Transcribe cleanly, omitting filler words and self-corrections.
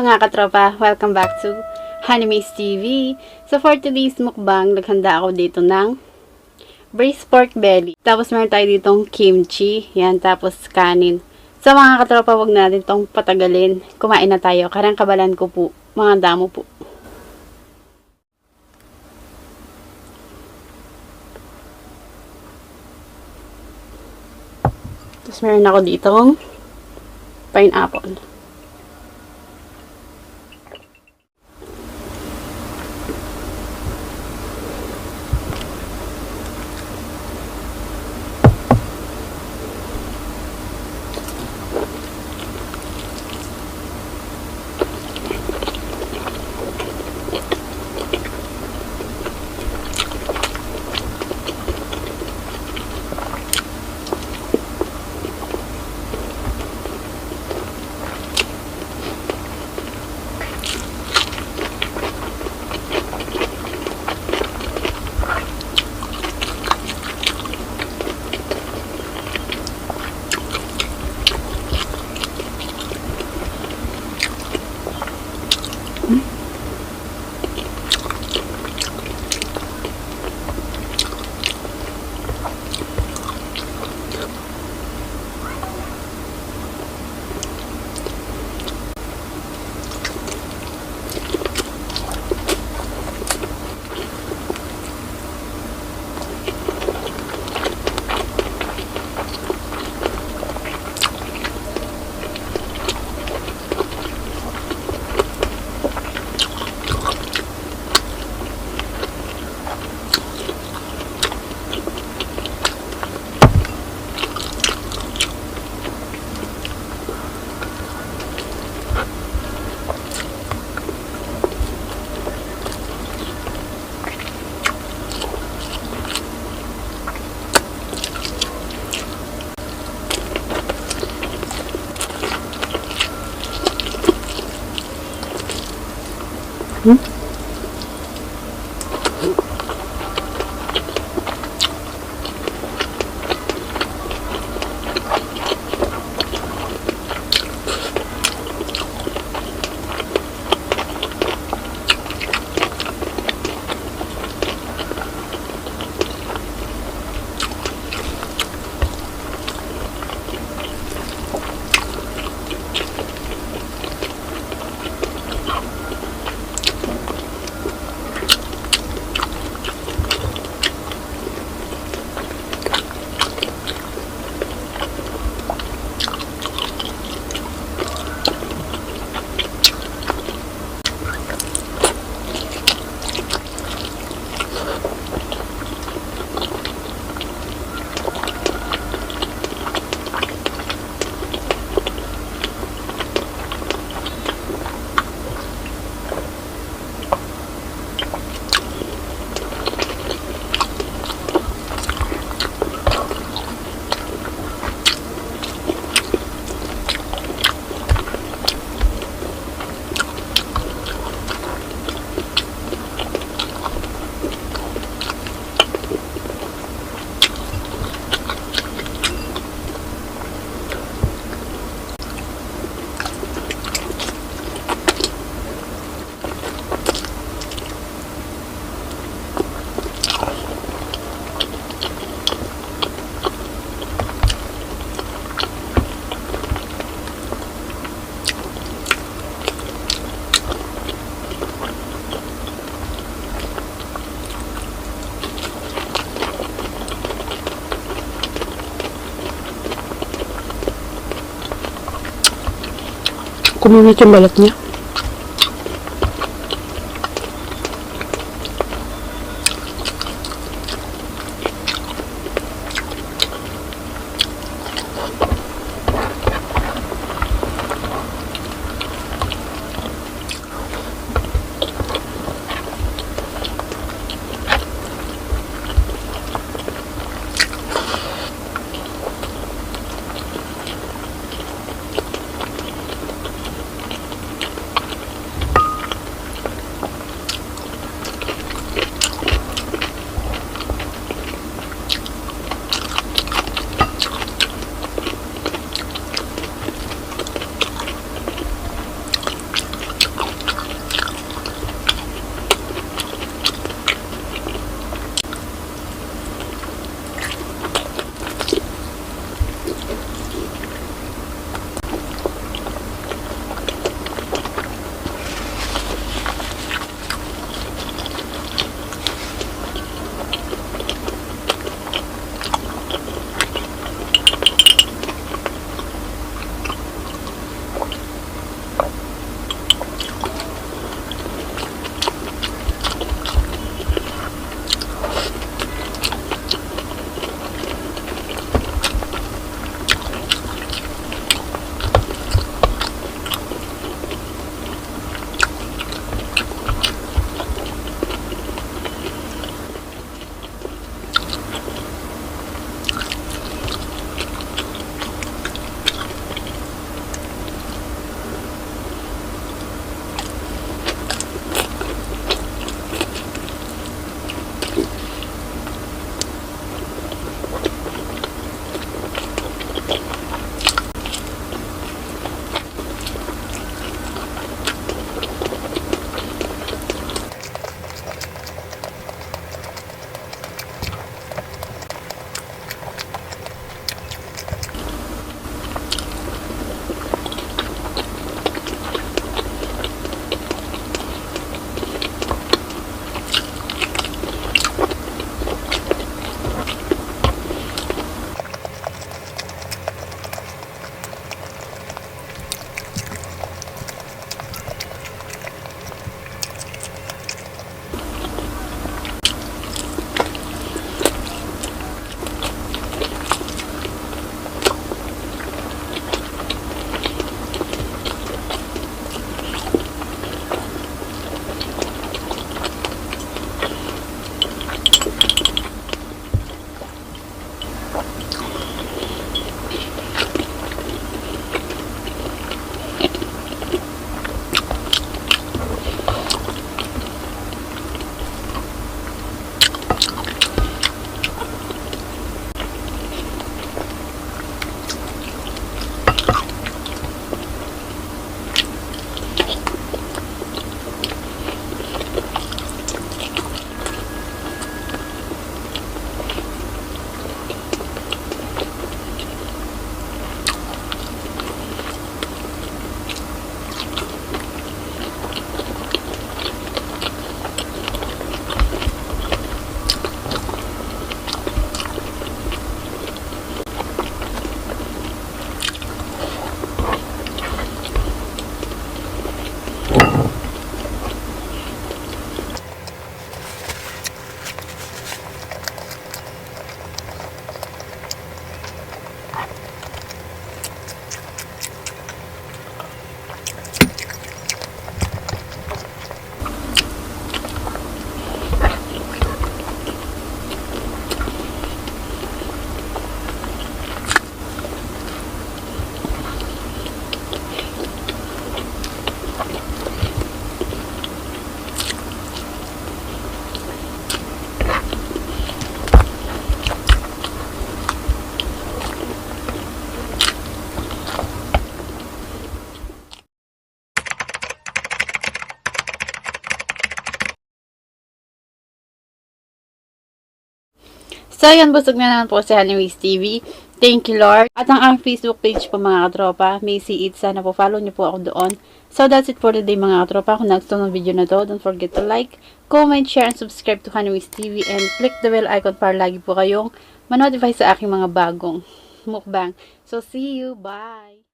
mga katropa, welcome back to Hanimace TV. So for today's mukbang, naghanda ako dito ng braised pork belly. Tapos meron tayo ditong kimchi, yan, tapos kanin. So mga katropa, wag natin tong patagalin. Kumain na tayo, karang kabalan ko po, mga damo po. Tapos meron ako ditong pineapple. Kumunit yung balat niya. So, yan, busog na naman po si Hanimace TV. Thank you, Lord. At ang Facebook page po mga katropa, may see it. Sana po follow niyo po ako doon. So, that's it for today mga katropa. Kung nagustuhan ng video na to, don't forget to like, comment, share, and subscribe to Hanimace TV. And click the bell icon para lagi po kayong manotify sa aking mga bagong mukbang. So, see you. Bye!